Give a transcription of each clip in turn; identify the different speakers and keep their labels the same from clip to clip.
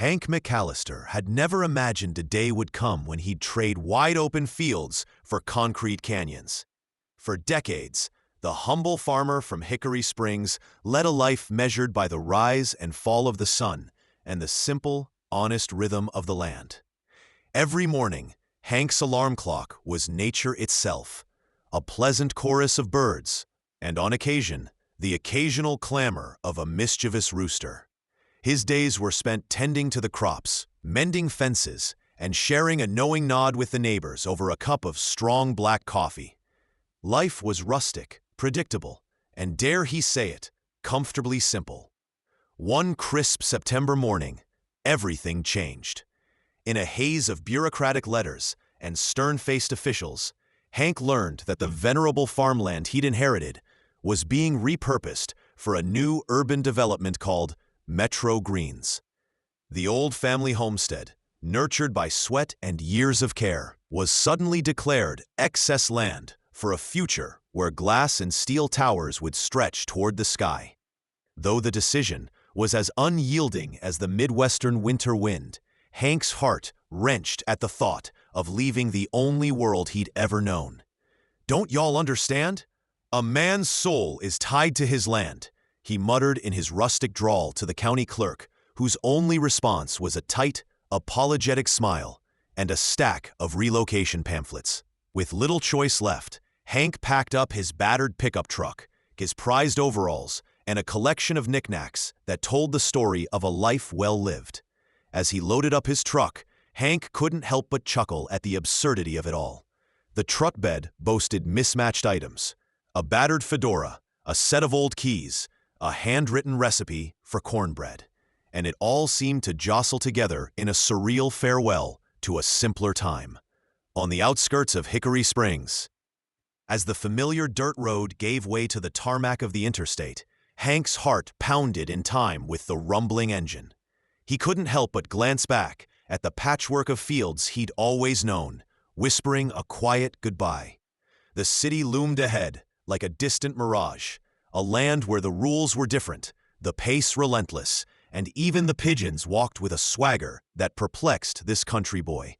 Speaker 1: Hank McCallister had never imagined a day would come when he'd trade wide-open fields for concrete canyons. For decades, the humble farmer from Hickory Springs led a life measured by the rise and fall of the sun and the simple, honest rhythm of the land. Every morning, Hank's alarm clock was nature itself, a pleasant chorus of birds, and on occasion, the occasional clamor of a mischievous rooster. His days were spent tending to the crops, mending fences, and sharing a knowing nod with the neighbors over a cup of strong black coffee. Life was rustic, predictable, and dare he say it, comfortably simple. One crisp September morning, everything changed. In a haze of bureaucratic letters and stern-faced officials, Hank learned that the venerable farmland he'd inherited was being repurposed for a new urban development called Metro Greens. The old family homestead, nurtured by sweat and years of care, was suddenly declared excess land for a future where glass and steel towers would stretch toward the sky. Though the decision was as unyielding as the Midwestern winter wind, Hank's heart wrenched at the thought of leaving the only world he'd ever known. "Don't y'all understand? A man's soul is tied to his land," he muttered in his rustic drawl to the county clerk, whose only response was a tight, apologetic smile and a stack of relocation pamphlets. With little choice left, Hank packed up his battered pickup truck, his prized overalls, and a collection of knickknacks that told the story of a life well lived. As he loaded up his truck, Hank couldn't help but chuckle at the absurdity of it all. The truck bed boasted mismatched items: a battered fedora, a set of old keys, a handwritten recipe for cornbread, and it all seemed to jostle together in a surreal farewell to a simpler time. On the outskirts of Hickory Springs, as the familiar dirt road gave way to the tarmac of the interstate, Hank's heart pounded in time with the rumbling engine. He couldn't help but glance back at the patchwork of fields he'd always known, whispering a quiet goodbye. The city loomed ahead, like a distant mirage, a land where the rules were different, the pace relentless, and even the pigeons walked with a swagger that perplexed this country boy.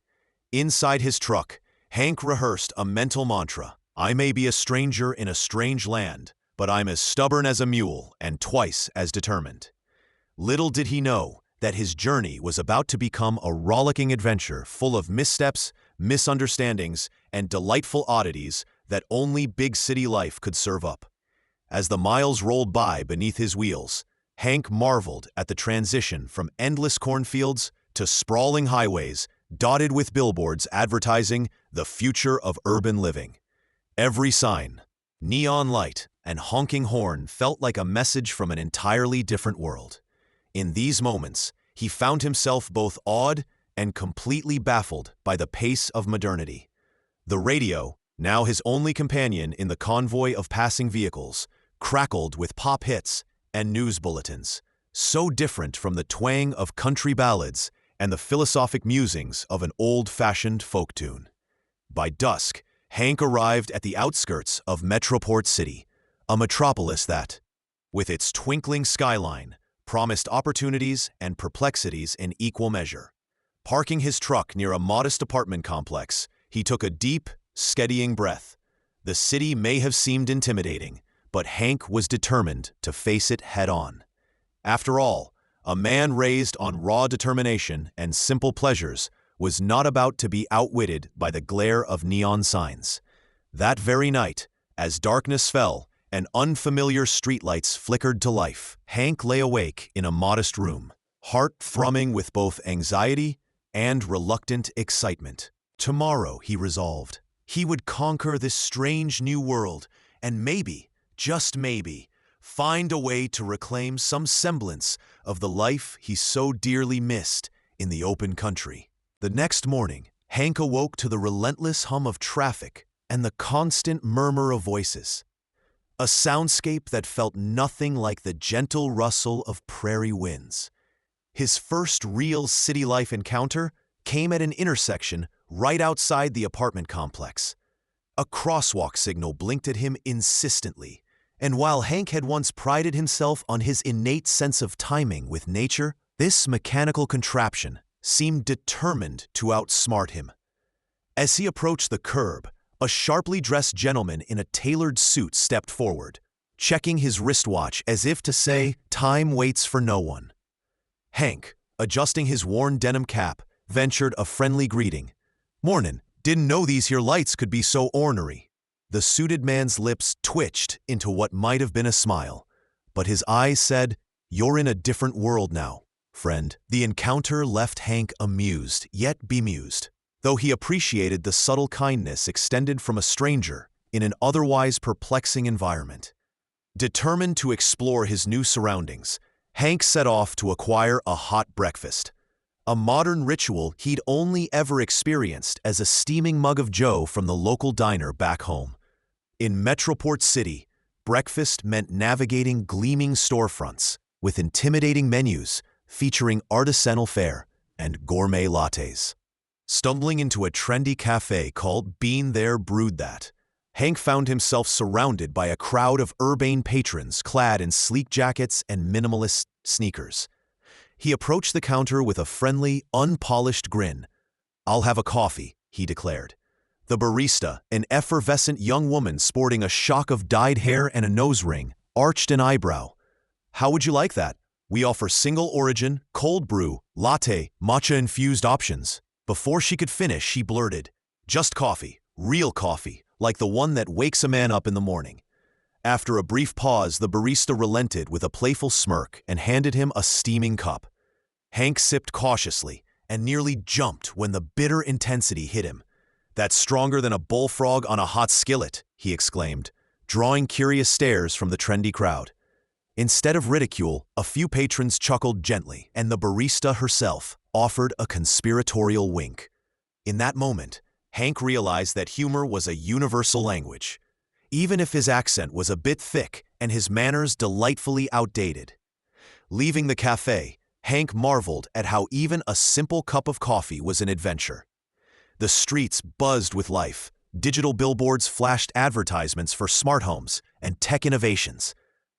Speaker 1: Inside his truck, Hank rehearsed a mental mantra: "I may be a stranger in a strange land, but I'm as stubborn as a mule and twice as determined." Little did he know that his journey was about to become a rollicking adventure full of missteps, misunderstandings, and delightful oddities that only big city life could serve up. As the miles rolled by beneath his wheels, Hank marveled at the transition from endless cornfields to sprawling highways dotted with billboards advertising the future of urban living. Every sign, neon light, and honking horn felt like a message from an entirely different world. In these moments, he found himself both awed and completely baffled by the pace of modernity. The radio, now his only companion in the convoy of passing vehicles, crackled with pop hits and news bulletins, so different from the twang of country ballads and the philosophic musings of an old-fashioned folk tune. By dusk, Hank arrived at the outskirts of Metroport City, a metropolis that, with its twinkling skyline, promised opportunities and perplexities in equal measure. Parking his truck near a modest apartment complex, he took a deep, steadying breath. The city may have seemed intimidating, but Hank was determined to face it head-on. After all, a man raised on raw determination and simple pleasures was not about to be outwitted by the glare of neon signs. That very night, as darkness fell and unfamiliar streetlights flickered to life, Hank lay awake in a modest room, heart thrumming with both anxiety and reluctant excitement. Tomorrow, he resolved, he would conquer this strange new world and maybe, just maybe, find a way to reclaim some semblance of the life he so dearly missed in the open country. The next morning, Hank awoke to the relentless hum of traffic and the constant murmur of voices. A soundscape that felt nothing like the gentle rustle of prairie winds. His first real city life encounter came at an intersection right outside the apartment complex. A crosswalk signal blinked at him insistently, and while Hank had once prided himself on his innate sense of timing with nature, This mechanical contraption seemed determined to outsmart him. As he approached the curb, a sharply dressed gentleman in a tailored suit stepped forward, checking his wristwatch as if to say, "Time waits for no one." Hank, adjusting his worn denim cap, ventured a friendly greeting. "Mornin', didn't know these here lights could be so ornery." The suited man's lips twitched into what might have been a smile, but his eyes said, "You're in a different world now, friend." The encounter left Hank amused, yet bemused, though he appreciated the subtle kindness extended from a stranger in an otherwise perplexing environment. Determined to explore his new surroundings, Hank set off to acquire a hot breakfast, a modern ritual he'd only ever experienced as a steaming mug of joe from the local diner back home. In Metroport City, breakfast meant navigating gleaming storefronts with intimidating menus featuring artisanal fare and gourmet lattes. Stumbling into a trendy cafe called Bean There Brewed That, Hank found himself surrounded by a crowd of urbane patrons clad in sleek jackets and minimalist sneakers. He approached the counter with a friendly, unpolished grin. "I'll have a coffee," he declared. The barista, an effervescent young woman sporting a shock of dyed hair and a nose ring, arched an eyebrow. "How would you like that? We offer single origin, cold brew, latte, matcha-infused options." Before she could finish, she blurted, "Just coffee, real coffee, like the one that wakes a man up in the morning." After a brief pause, the barista relented with a playful smirk and handed him a steaming cup. Hank sipped cautiously and nearly jumped when the bitter intensity hit him. "That's stronger than a bullfrog on a hot skillet," he exclaimed, drawing curious stares from the trendy crowd. Instead of ridicule, a few patrons chuckled gently, and the barista herself offered a conspiratorial wink. In that moment, Hank realized that humor was a universal language, even if his accent was a bit thick and his manners delightfully outdated. Leaving the cafe, Hank marveled at how even a simple cup of coffee was an adventure. The streets buzzed with life. Digital billboards flashed advertisements for smart homes and tech innovations,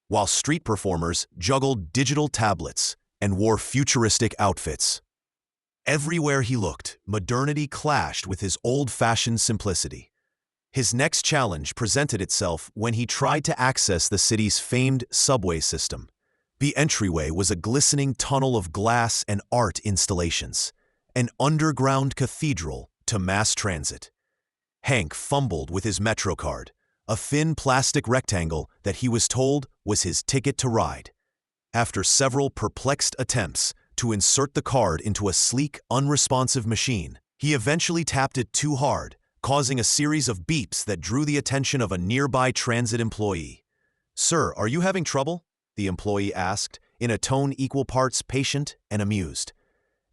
Speaker 1: while street performers juggled digital tablets and wore futuristic outfits. Everywhere he looked, modernity clashed with his old-fashioned simplicity. His next challenge presented itself when he tried to access the city's famed subway system. The entryway was a glistening tunnel of glass and art installations, an underground cathedral to mass transit. Hank fumbled with his Metro card, a thin plastic rectangle that he was told was his ticket to ride. After several perplexed attempts to insert the card into a sleek, unresponsive machine, he eventually tapped it too hard, causing a series of beeps that drew the attention of a nearby transit employee. "Sir, are you having trouble?" the employee asked, in a tone equal parts patient and amused.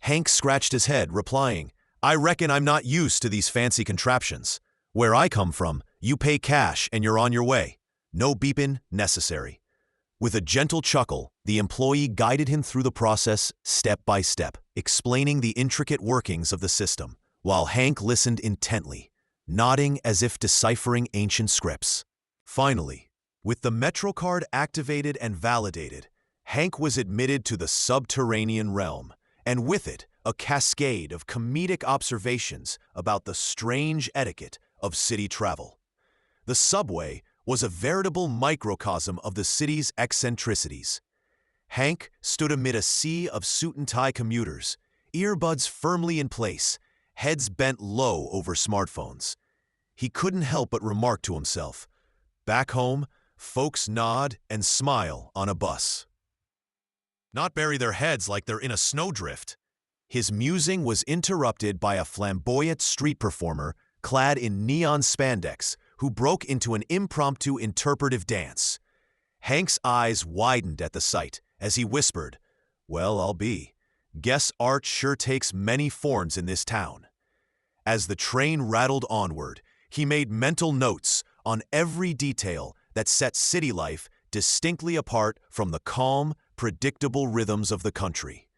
Speaker 1: Hank scratched his head, replying, "I reckon I'm not used to these fancy contraptions. Where I come from, you pay cash and you're on your way. No beeping necessary." With a gentle chuckle, the employee guided him through the process step by step, explaining the intricate workings of the system, while Hank listened intently, nodding as if deciphering ancient scripts. Finally, with the MetroCard activated and validated, Hank was admitted to the subterranean realm, and with it, a cascade of comedic observations about the strange etiquette of city travel. The subway was a veritable microcosm of the city's eccentricities. Hank stood amid a sea of suit-and-tie commuters, earbuds firmly in place, heads bent low over smartphones. He couldn't help but remark to himself, "Back home, folks nod and smile on a bus, not bury their heads like they're in a snowdrift." His musing was interrupted by a flamboyant street performer clad in neon spandex who broke into an impromptu interpretive dance. Hank's eyes widened at the sight as he whispered, "Well, I'll be. Guess art sure takes many forms in this town." As the train rattled onward, he made mental notes on every detail that set city life distinctly apart from the calm, predictable rhythms of the country.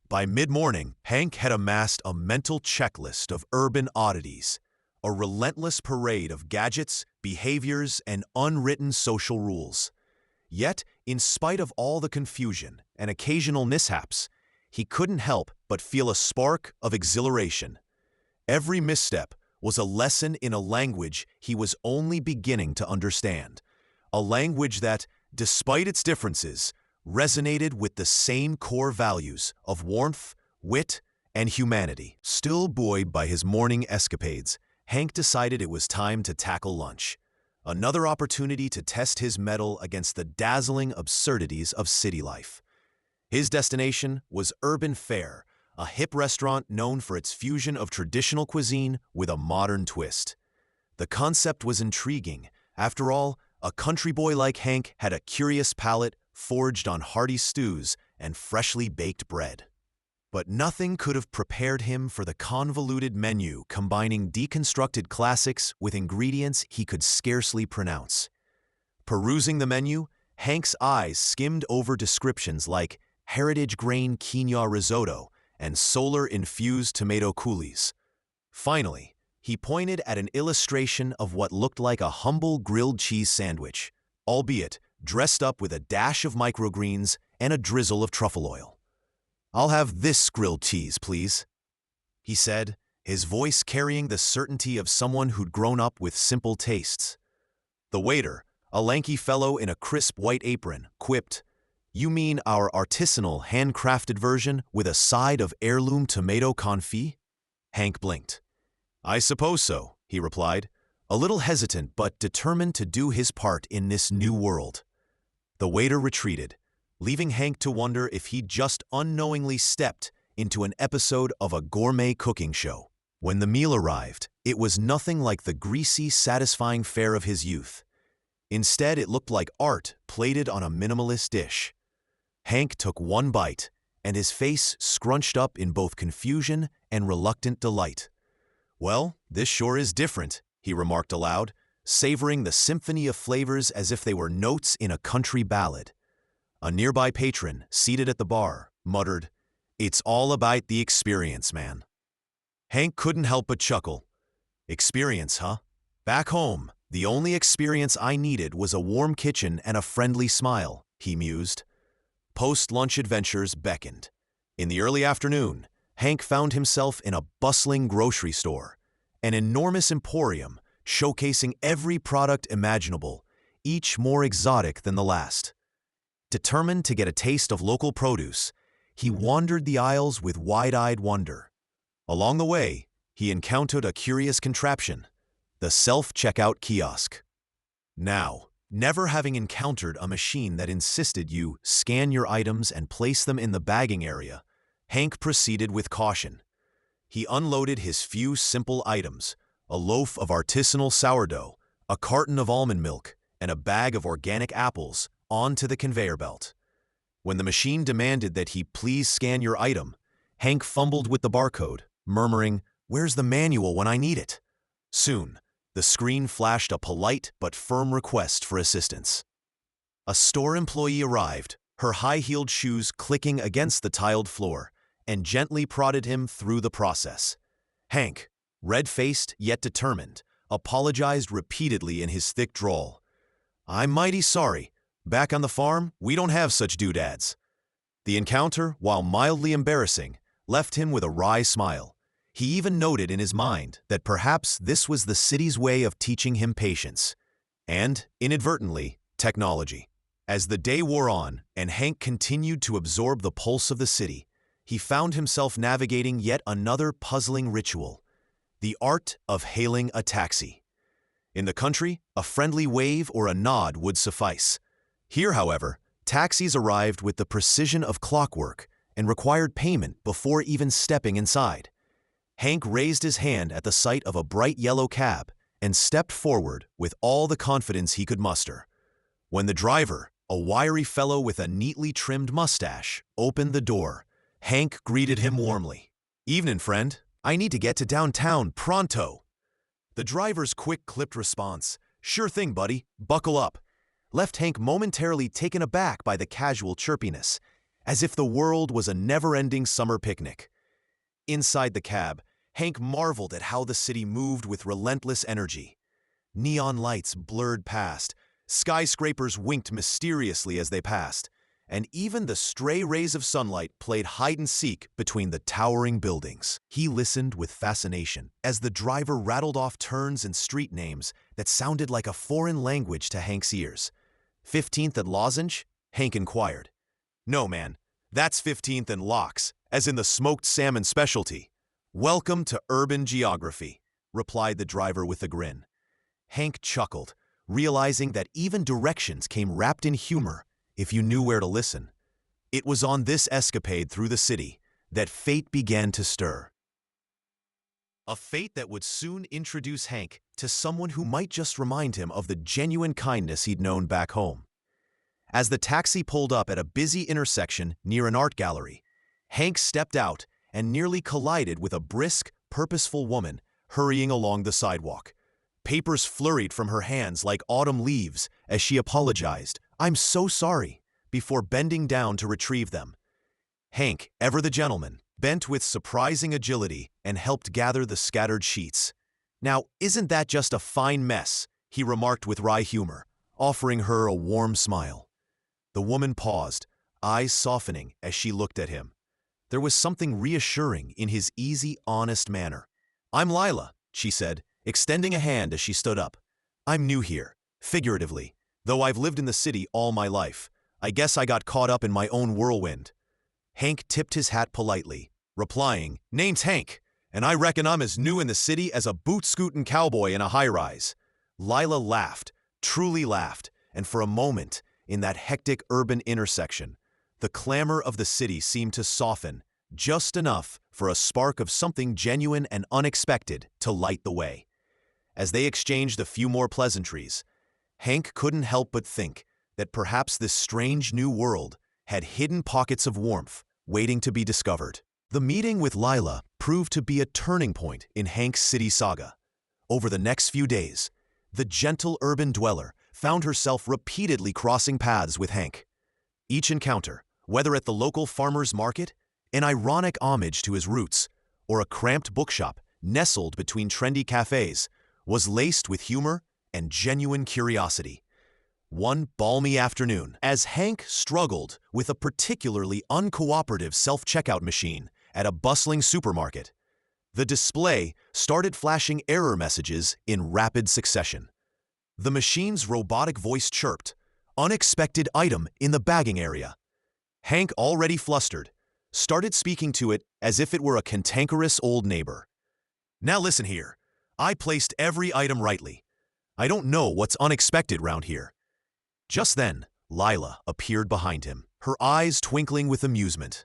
Speaker 1: By mid-morning, Hank had amassed a mental checklist of urban oddities, a relentless parade of gadgets, behaviors, and unwritten social rules. Yet, in spite of all the confusion and occasional mishaps, he couldn't help but feel a spark of exhilaration. Every misstep was a lesson in a language he was only beginning to understand, a language that, despite its differences, resonated with the same core values of warmth, wit, and humanity. Still buoyed by his morning escapades, Hank decided it was time to tackle lunch. Another opportunity to test his mettle against the dazzling absurdities of city life. His destination was Urban Fare, a hip restaurant known for its fusion of traditional cuisine with a modern twist. The concept was intriguing. After all, a country boy like Hank had a curious palate forged on hearty stews and freshly baked bread. But nothing could have prepared him for the convoluted menu combining deconstructed classics with ingredients he could scarcely pronounce. Perusing the menu, Hank's eyes skimmed over descriptions like heritage grain quinoa risotto and solar-infused tomato coulis. Finally, he pointed at an illustration of what looked like a humble grilled cheese sandwich, albeit dressed up with a dash of microgreens and a drizzle of truffle oil. "I'll have this grilled cheese, please," he said, his voice carrying the certainty of someone who'd grown up with simple tastes. The waiter, a lanky fellow in a crisp white apron, quipped, "You mean our artisanal, handcrafted version with a side of heirloom tomato confit?" Hank blinked. "I suppose so," he replied, a little hesitant but determined to do his part in this new world. The waiter retreated, leaving Hank to wonder if he'd just unknowingly stepped into an episode of a gourmet cooking show. When the meal arrived, it was nothing like the greasy, satisfying fare of his youth. Instead, it looked like art plated on a minimalist dish. Hank took one bite, and his face scrunched up in both confusion and reluctant delight. "Well, this sure is different," he remarked aloud, savoring the symphony of flavors as if they were notes in a country ballad. A nearby patron, seated at the bar, muttered, "It's all about the experience, man." Hank couldn't help but chuckle. "Experience, huh? Back home, the only experience I needed was a warm kitchen and a friendly smile," he mused. Post-lunch adventures beckoned. In the early afternoon, Hank found himself in a bustling grocery store, an enormous emporium showcasing every product imaginable, each more exotic than the last. Determined to get a taste of local produce, he wandered the aisles with wide-eyed wonder. Along the way, he encountered a curious contraption, the self-checkout kiosk. Now, never having encountered a machine that insisted you scan your items and place them in the bagging area, Hank proceeded with caution. He unloaded his few simple items, a loaf of artisanal sourdough, a carton of almond milk, and a bag of organic apples, onto the conveyor belt. When the machine demanded that he please scan your item, Hank fumbled with the barcode, murmuring, "Where's the manual when I need it?" Soon, the screen flashed a polite but firm request for assistance. A store employee arrived, her high-heeled shoes clicking against the tiled floor, and gently prodded him through the process. Hank, red-faced yet determined, apologized repeatedly in his thick drawl. "I'm mighty sorry. Back on the farm, we don't have such doodads." The encounter, while mildly embarrassing, left him with a wry smile. He even noted in his mind that perhaps this was the city's way of teaching him patience, and, inadvertently, technology. As the day wore on and Hank continued to absorb the pulse of the city, he found himself navigating yet another puzzling ritual, the art of hailing a taxi. In the country, a friendly wave or a nod would suffice. Here, however, taxis arrived with the precision of clockwork and required payment before even stepping inside. Hank raised his hand at the sight of a bright yellow cab and stepped forward with all the confidence he could muster. When the driver, a wiry fellow with a neatly trimmed mustache, opened the door, Hank greeted him warmly. "Evening, friend. I need to get to downtown pronto." The driver's quick, clipped response, "Sure thing, buddy. Buckle up," left Hank momentarily taken aback by the casual chirpiness, as if the world was a never-ending summer picnic. Inside the cab, Hank marveled at how the city moved with relentless energy. Neon lights blurred past, skyscrapers winked mysteriously as they passed, and even the stray rays of sunlight played hide-and-seek between the towering buildings. He listened with fascination as the driver rattled off turns and street names that sounded like a foreign language to Hank's ears. 15th and Lozenge? Hank inquired. No, man. That's 15th and Lox, as in the smoked salmon specialty. Welcome to urban geography, replied the driver with a grin. Hank chuckled, realizing that even directions came wrapped in humor if you knew where to listen. It was on this escapade through the city that fate began to stir. A fate that would soon introduce Hank to someone who might just remind him of the genuine kindness he'd known back home. As the taxi pulled up at a busy intersection near an art gallery, Hank stepped out and nearly collided with a brisk, purposeful woman hurrying along the sidewalk. Papers flurried from her hands like autumn leaves as she apologized, "I'm so sorry," before bending down to retrieve them. Hank, ever the gentleman, bent with surprising agility and helped gather the scattered sheets. "Now, isn't that just a fine mess?" he remarked with wry humor, offering her a warm smile. The woman paused, eyes softening as she looked at him. There was something reassuring in his easy, honest manner. "I'm Lila," she said, extending a hand as she stood up. "I'm new here, figuratively, though I've lived in the city all my life. I guess I got caught up in my own whirlwind." Hank tipped his hat politely, replying, "Name's Hank, and I reckon I'm as new in the city as a boot-scootin' cowboy in a high-rise." Lila laughed, truly laughed, and for a moment, in that hectic urban intersection, the clamor of the city seemed to soften, just enough for a spark of something genuine and unexpected to light the way. As they exchanged a few more pleasantries, Hank couldn't help but think that perhaps this strange new world had hidden pockets of warmth waiting to be discovered. The meeting with Lila proved to be a turning point in Hank's city saga. Over the next few days, the gentle urban dweller found herself repeatedly crossing paths with Hank. Each encounter, whether at the local farmer's market, an ironic homage to his roots, or a cramped bookshop nestled between trendy cafes, was laced with humor and genuine curiosity. One balmy afternoon, as Hank struggled with a particularly uncooperative self-checkout machine at a bustling supermarket, the display started flashing error messages in rapid succession. The machine's robotic voice chirped, "Unexpected item in the bagging area." Hank, already flustered, started speaking to it as if it were a cantankerous old neighbor. "Now listen here. I placed every item rightly. I don't know what's unexpected round here." Just then, Lila appeared behind him, her eyes twinkling with amusement.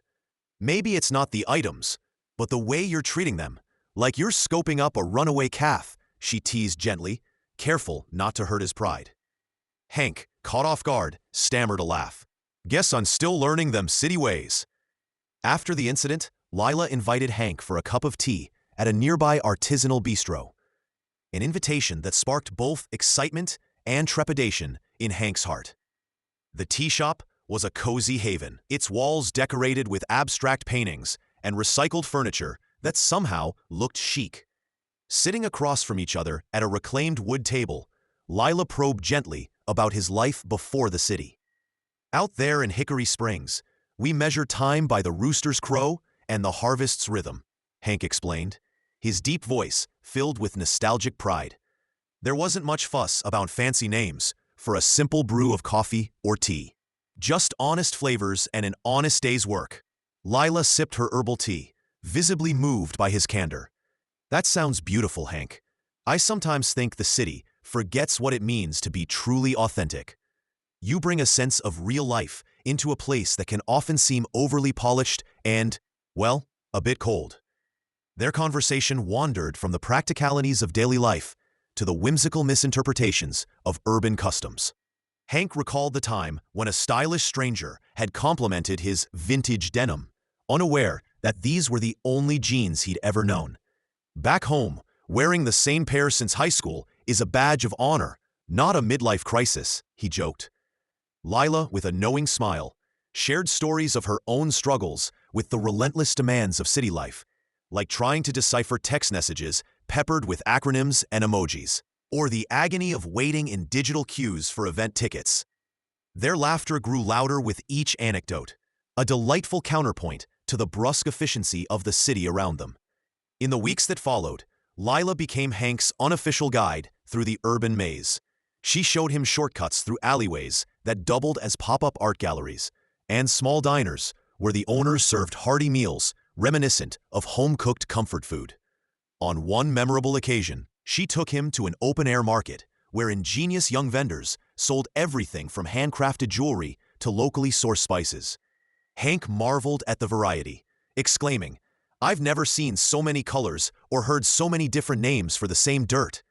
Speaker 1: "Maybe it's not the items, but the way you're treating them, like you're scoping up a runaway calf," she teased gently, careful not to hurt his pride. Hank, caught off guard, stammered a laugh. "Guess I'm still learning them city ways." After the incident, Lila invited Hank for a cup of tea at a nearby artisanal bistro, an invitation that sparked both excitement and trepidation in Hank's heart. The tea shop was a cozy haven, its walls decorated with abstract paintings and recycled furniture that somehow looked chic. Sitting across from each other at a reclaimed wood table, Lila probed gently about his life before the city. "Out there in Hickory Springs, we measure time by the rooster's crow and the harvest's rhythm," Hank explained, his deep voice filled with nostalgic pride. "There wasn't much fuss about fancy names for a simple brew of coffee or tea. Just honest flavors and an honest day's work." Lila sipped her herbal tea, visibly moved by his candor. "That sounds beautiful, Hank. I sometimes think the city forgets what it means to be truly authentic. You bring a sense of real life into a place that can often seem overly polished and, well, a bit cold." Their conversation wandered from the practicalities of daily life to the whimsical misinterpretations of urban customs. Hank recalled the time when a stylish stranger had complimented his vintage denim, unaware that these were the only jeans he'd ever known. "Back home, wearing the same pair since high school is a badge of honor, not a midlife crisis," he joked. Lila, with a knowing smile, shared stories of her own struggles with the relentless demands of city life, like trying to decipher text messages peppered with acronyms and emojis, or the agony of waiting in digital queues for event tickets. Their laughter grew louder with each anecdote, a delightful counterpoint to the brusque efficiency of the city around them. In the weeks that followed, Lila became Hank's unofficial guide through the urban maze. She showed him shortcuts through alleyways that doubled as pop-up art galleries, and small diners where the owners served hearty meals reminiscent of home-cooked comfort food. On one memorable occasion, she took him to an open-air market where ingenious young vendors sold everything from handcrafted jewelry to locally sourced spices. Hank marveled at the variety, exclaiming, "I've never seen so many colors or heard so many different names for the same dirt."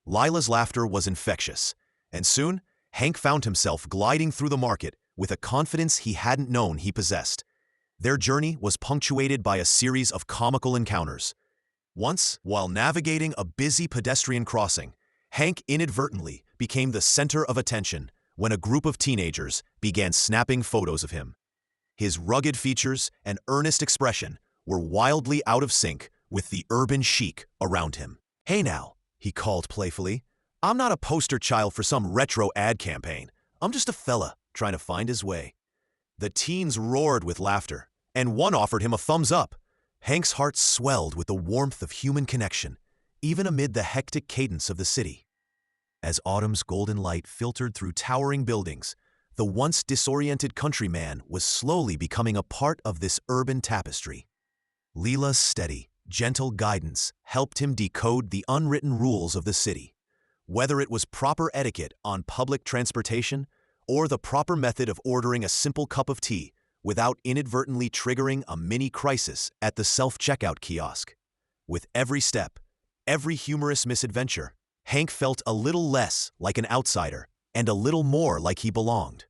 Speaker 1: Lila's laughter was infectious, and soon Hank found himself gliding through the market with a confidence he hadn't known he possessed. Their journey was punctuated by a series of comical encounters. Once, while navigating a busy pedestrian crossing, Hank inadvertently became the center of attention when a group of teenagers began snapping photos of him. His rugged features and earnest expression were wildly out of sync with the urban chic around him. "Hey now," he called playfully. "I'm not a poster child for some retro ad campaign. I'm just a fella trying to find his way." The teens roared with laughter, and one offered him a thumbs up. Hank's heart swelled with the warmth of human connection, even amid the hectic cadence of the city. As autumn's golden light filtered through towering buildings, the once disoriented countryman was slowly becoming a part of this urban tapestry. Lila's steady, gentle guidance helped him decode the unwritten rules of the city. Whether it was proper etiquette on public transportation or the proper method of ordering a simple cup of tea without inadvertently triggering a mini crisis at the self-checkout kiosk. With every step, every humorous misadventure, Hank felt a little less like an outsider and a little more like he belonged.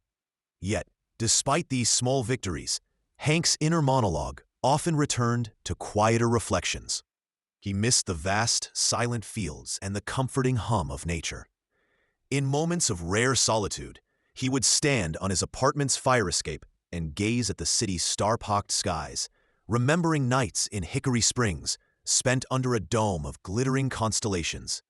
Speaker 1: Yet, despite these small victories, Hank's inner monologue often returned to quieter reflections. He missed the vast, silent fields and the comforting hum of nature. In moments of rare solitude, he would stand on his apartment's fire escape and gaze at the city's star-pocked skies, remembering nights in Hickory Springs spent under a dome of glittering constellations.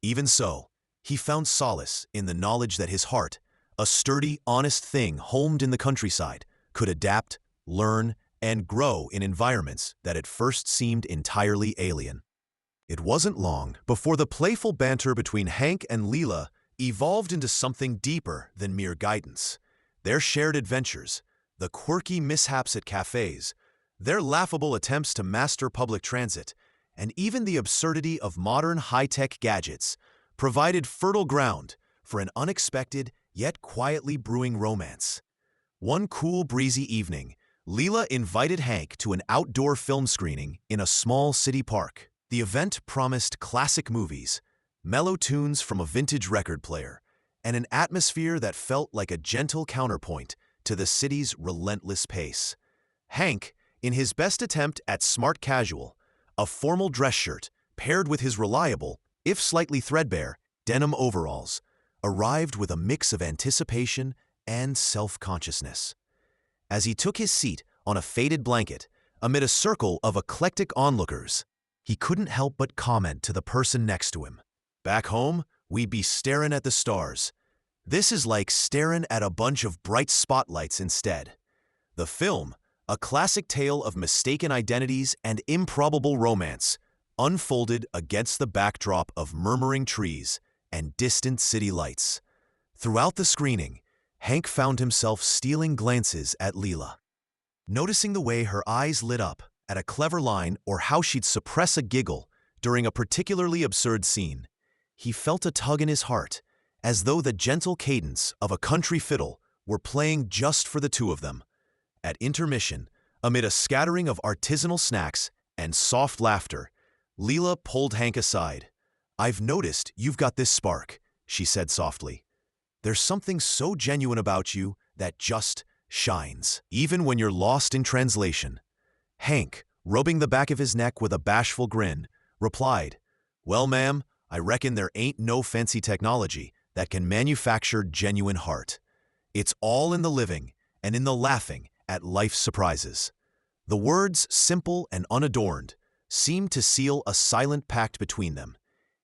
Speaker 1: Even so, he found solace in the knowledge that his heart, a sturdy, honest thing homed in the countryside, could adapt, learn, and grow in environments that at first seemed entirely alien. It wasn't long before the playful banter between Hank and Lila evolved into something deeper than mere guidance. Their shared adventures, the quirky mishaps at cafes, their laughable attempts to master public transit, and even the absurdity of modern high-tech gadgets provided fertile ground for an unexpected yet quietly brewing romance. One cool, breezy evening, Lila invited Hank to an outdoor film screening in a small city park. The event promised classic movies, mellow tunes from a vintage record player, and an atmosphere that felt like a gentle counterpoint to the city's relentless pace. Hank, in his best attempt at smart casual, a formal dress shirt paired with his reliable, if slightly threadbare, denim overalls, arrived with a mix of anticipation and self-consciousness. As he took his seat on a faded blanket amid a circle of eclectic onlookers, he couldn't help but comment to the person next to him, "Back home, we'd be staring at the stars. This is like staring at a bunch of bright spotlights instead." The film, a classic tale of mistaken identities and improbable romance, unfolded against the backdrop of murmuring trees and distant city lights. Throughout the screening, Hank found himself stealing glances at Lila. Noticing the way her eyes lit up at a clever line or how she'd suppress a giggle during a particularly absurd scene, he felt a tug in his heart, as though the gentle cadence of a country fiddle were playing just for the two of them. At intermission, amid a scattering of artisanal snacks and soft laughter, Lila pulled Hank aside. "I've noticed you've got this spark," she said softly. "There's something so genuine about you that just shines, even when you're lost in translation." Hank, rubbing the back of his neck with a bashful grin, replied, "Well, ma'am, I reckon there ain't no fancy technology that can manufacture genuine heart. It's all in the living and in the laughing at life's surprises." The words, simple and unadorned, seemed to seal a silent pact between them.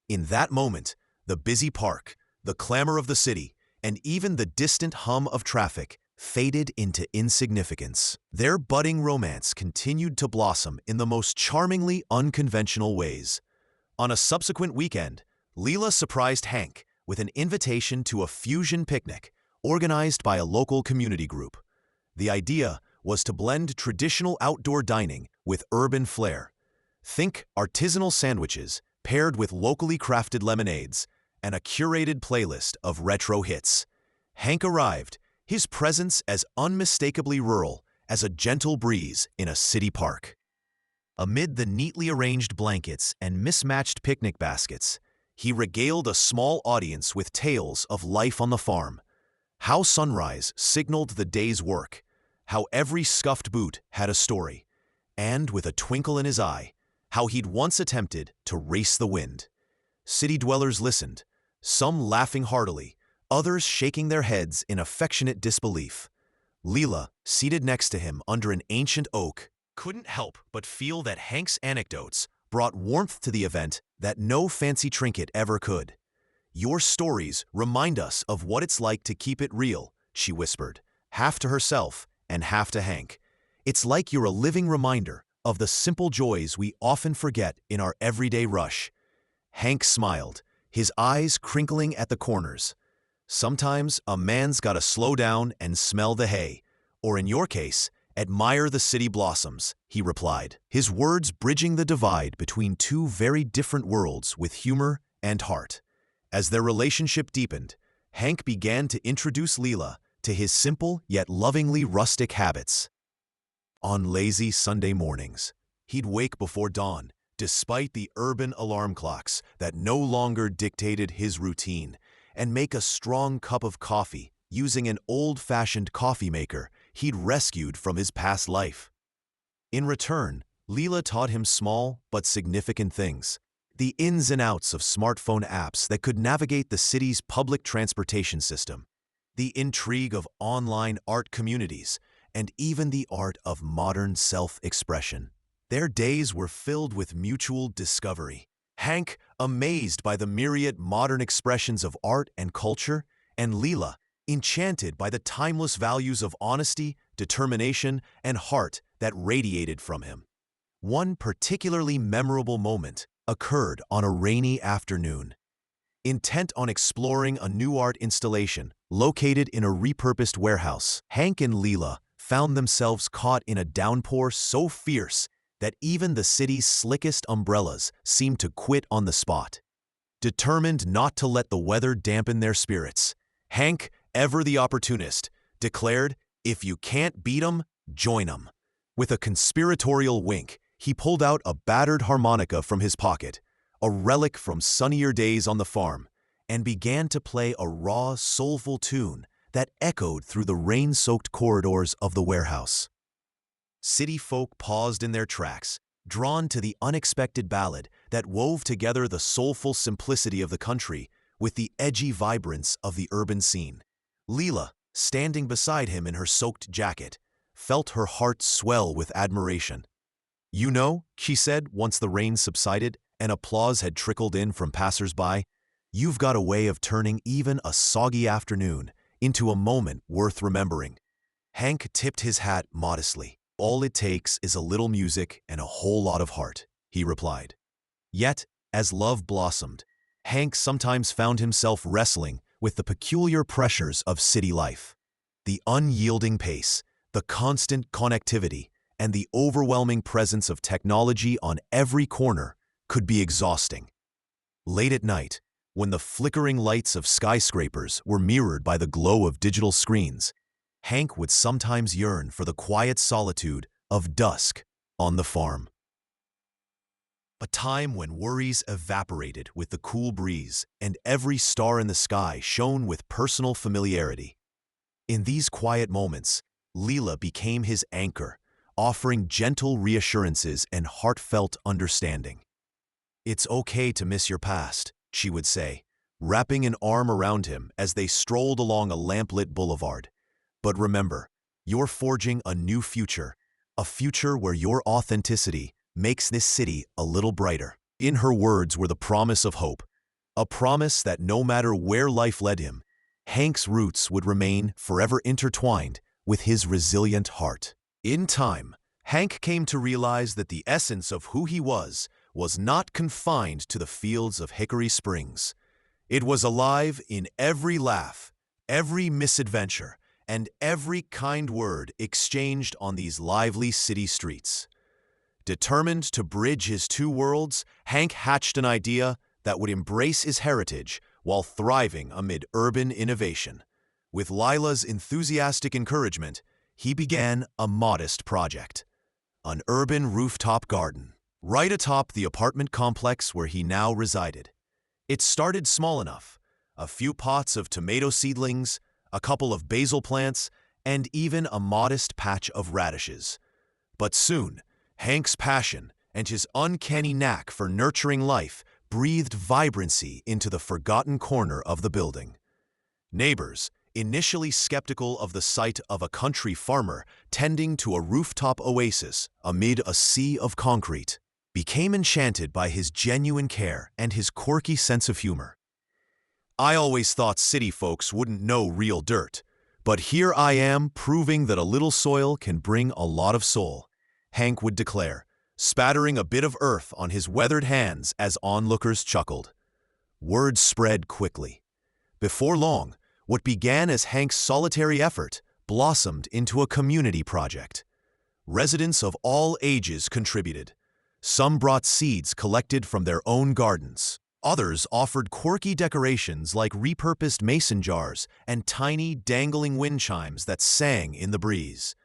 Speaker 1: In that moment, the busy park, the clamor of the city, and even the distant hum of traffic faded into insignificance. Their budding romance continued to blossom in the most charmingly unconventional ways. On a subsequent weekend, Leela surprised Hank with an invitation to a fusion picnic organized by a local community group. The idea was to blend traditional outdoor dining with urban flair. Think artisanal sandwiches paired with locally crafted lemonades and a curated playlist of retro hits. Hank arrived, his presence as unmistakably rural as a gentle breeze in a city park. Amid the neatly arranged blankets and mismatched picnic baskets, he regaled a small audience with tales of life on the farm. How sunrise signaled the day's work, how every scuffed boot had a story, and with a twinkle in his eye, how he'd once attempted to race the wind. City dwellers listened, some laughing heartily, others shaking their heads in affectionate disbelief. Leela, seated next to him under an ancient oak, couldn't help but feel that Hank's anecdotes brought warmth to the event that no fancy trinket ever could. "Your stories remind us of what it's like to keep it real," she whispered, half to herself and half to Hank. "It's like you're a living reminder of the simple joys we often forget in our everyday rush." Hank smiled, his eyes crinkling at the corners. "Sometimes a man's gotta slow down and smell the hay, or in your case, admire the city blossoms," he replied, his words bridging the divide between two very different worlds with humor and heart. As their relationship deepened, Hank began to introduce Leela to his simple yet lovingly rustic habits. On lazy Sunday mornings, he'd wake before dawn, despite the urban alarm clocks that no longer dictated his routine, and make a strong cup of coffee using an old-fashioned coffee maker he'd rescued from his past life. In return, Leela taught him small but significant things: the ins and outs of smartphone apps that could navigate the city's public transportation system, the intrigue of online art communities, and even the art of modern self-expression. Their days were filled with mutual discovery. Hank, amazed by the myriad modern expressions of art and culture, and Leela, enchanted by the timeless values of honesty, determination, and heart that radiated from him. One particularly memorable moment occurred on a rainy afternoon. Intent on exploring a new art installation located in a repurposed warehouse, Hank and Leela found themselves caught in a downpour so fierce that even the city's slickest umbrellas seemed to quit on the spot. Determined not to let the weather dampen their spirits, Hank, ever the opportunist, declared, "If you can't beat 'em, join 'em." With a conspiratorial wink, he pulled out a battered harmonica from his pocket, a relic from sunnier days on the farm, and began to play a raw, soulful tune that echoed through the rain-soaked corridors of the warehouse. City folk paused in their tracks, drawn to the unexpected ballad that wove together the soulful simplicity of the country with the edgy vibrance of the urban scene. Leela, standing beside him in her soaked jacket, felt her heart swell with admiration. "You know," she said once the rain subsided and applause had trickled in from passers-by, "you've got a way of turning even a soggy afternoon into a moment worth remembering." Hank tipped his hat modestly. "All it takes is a little music and a whole lot of heart," he replied. Yet, as love blossomed, Hank sometimes found himself wrestling with the peculiar pressures of city life. The unyielding pace, the constant connectivity, and the overwhelming presence of technology on every corner could be exhausting. Late at night, when the flickering lights of skyscrapers were mirrored by the glow of digital screens, Hank would sometimes yearn for the quiet solitude of dusk on the farm. A time when worries evaporated with the cool breeze and every star in the sky shone with personal familiarity. In these quiet moments, Leela became his anchor, offering gentle reassurances and heartfelt understanding. "It's okay to miss your past," she would say, wrapping an arm around him as they strolled along a lamplit boulevard. "But remember, you're forging a new future, a future where your authenticity makes this city a little brighter." In her words were the promise of hope, a promise that no matter where life led him, Hank's roots would remain forever intertwined with his resilient heart. In time, Hank came to realize that the essence of who he was not confined to the fields of Hickory Springs. It was alive in every laugh, every misadventure, and every kind word exchanged on these lively city streets. Determined to bridge his two worlds, Hank hatched an idea that would embrace his heritage while thriving amid urban innovation. With Lila's enthusiastic encouragement, he began a modest project: an urban rooftop garden, right atop the apartment complex where he now resided. It started small enough: a few pots of tomato seedlings, a couple of basil plants, and even a modest patch of radishes. But soon, Hank's passion and his uncanny knack for nurturing life breathed vibrancy into the forgotten corner of the building. Neighbors, initially skeptical of the sight of a country farmer tending to a rooftop oasis amid a sea of concrete, became enchanted by his genuine care and his quirky sense of humor. "I always thought city folks wouldn't know real dirt, but here I am proving that a little soil can bring a lot of soul," Hank would declare, spattering a bit of earth on his weathered hands as onlookers chuckled. Word spread quickly. Before long, what began as Hank's solitary effort blossomed into a community project. Residents of all ages contributed. Some brought seeds collected from their own gardens. Others offered quirky decorations like repurposed mason jars and tiny, dangling wind chimes that sang in the breeze.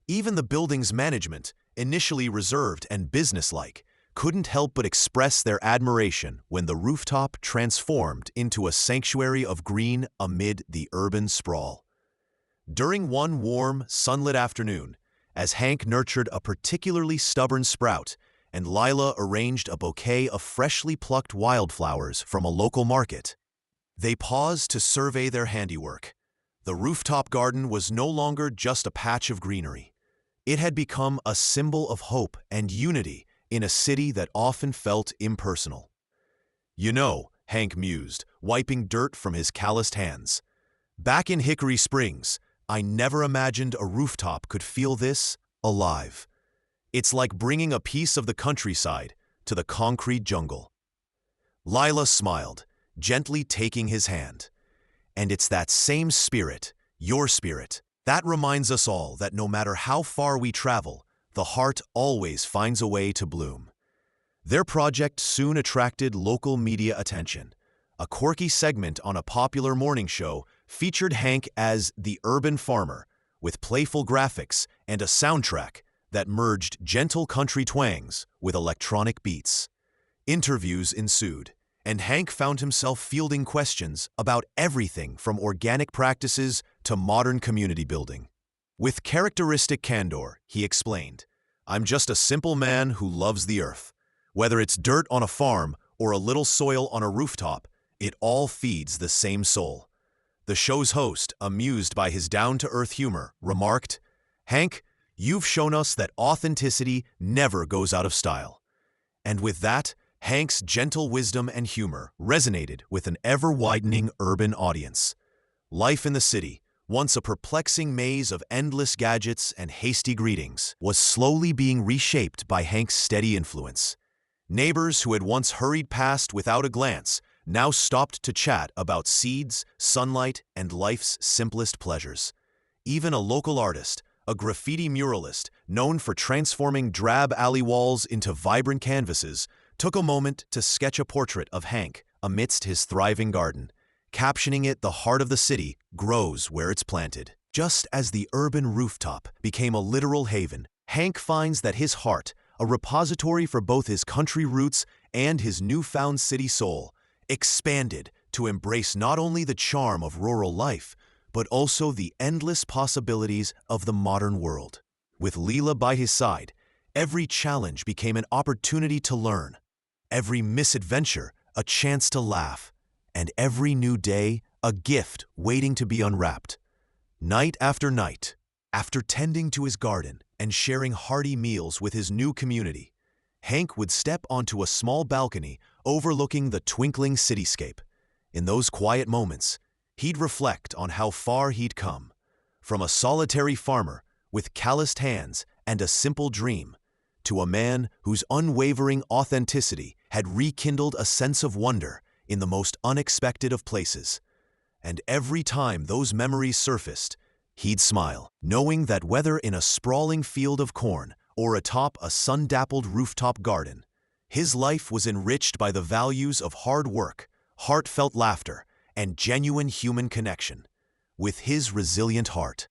Speaker 1: Even the building's management, initially reserved and businesslike, couldn't help but express their admiration when the rooftop transformed into a sanctuary of green amid the urban sprawl. During one warm, sunlit afternoon, as Hank nurtured a particularly stubborn sprout and Lila arranged a bouquet of freshly plucked wildflowers from a local market, they paused to survey their handiwork. The rooftop garden was no longer just a patch of greenery. It had become a symbol of hope and unity in a city that often felt impersonal. "You know," Hank mused, wiping dirt from his calloused hands, "back in Hickory Springs, I never imagined a rooftop could feel this alive. It's like bringing a piece of the countryside to the concrete jungle." Lila smiled, gently taking his hand. "And it's that same spirit, your spirit, that reminds us all that no matter how far we travel, the heart always finds a way to bloom." Their project soon attracted local media attention. A quirky segment on a popular morning show featured Hank as the urban farmer, with playful graphics and a soundtrack that merged gentle country twangs with electronic beats. Interviews ensued, and Hank found himself fielding questions about everything from organic practices to modern community building. With characteristic candor, he explained, "I'm just a simple man who loves the earth. Whether it's dirt on a farm or a little soil on a rooftop, it all feeds the same soul." The show's host, amused by his down-to-earth humor, remarked, "Hank, you've shown us that authenticity never goes out of style." And with that, Hank's gentle wisdom and humor resonated with an ever-widening urban audience. Life in the city, once a perplexing maze of endless gadgets and hasty greetings, was slowly being reshaped by Hank's steady influence. Neighbors who had once hurried past without a glance now stopped to chat about seeds, sunlight, and life's simplest pleasures. Even a local artist, a graffiti muralist known for transforming drab alley walls into vibrant canvases, took a moment to sketch a portrait of Hank amidst his thriving garden, captioning it, "The heart of the city grows where it's planted." Just as the urban rooftop became a literal haven, Hank finds that his heart, a repository for both his country roots and his newfound city soul, expanded to embrace not only the charm of rural life, but also the endless possibilities of the modern world. With Leela by his side, every challenge became an opportunity to learn, every misadventure a chance to laugh, and every new day a gift waiting to be unwrapped. Night after night, after tending to his garden and sharing hearty meals with his new community, Hank would step onto a small balcony overlooking the twinkling cityscape. In those quiet moments, he'd reflect on how far he'd come, from a solitary farmer with calloused hands and a simple dream, to a man whose unwavering authenticity had rekindled a sense of wonder in the most unexpected of places. And every time those memories surfaced, he'd smile, knowing that whether in a sprawling field of corn or atop a sun-dappled rooftop garden, his life was enriched by the values of hard work, heartfelt laughter, and genuine human connection. With his resilient heart,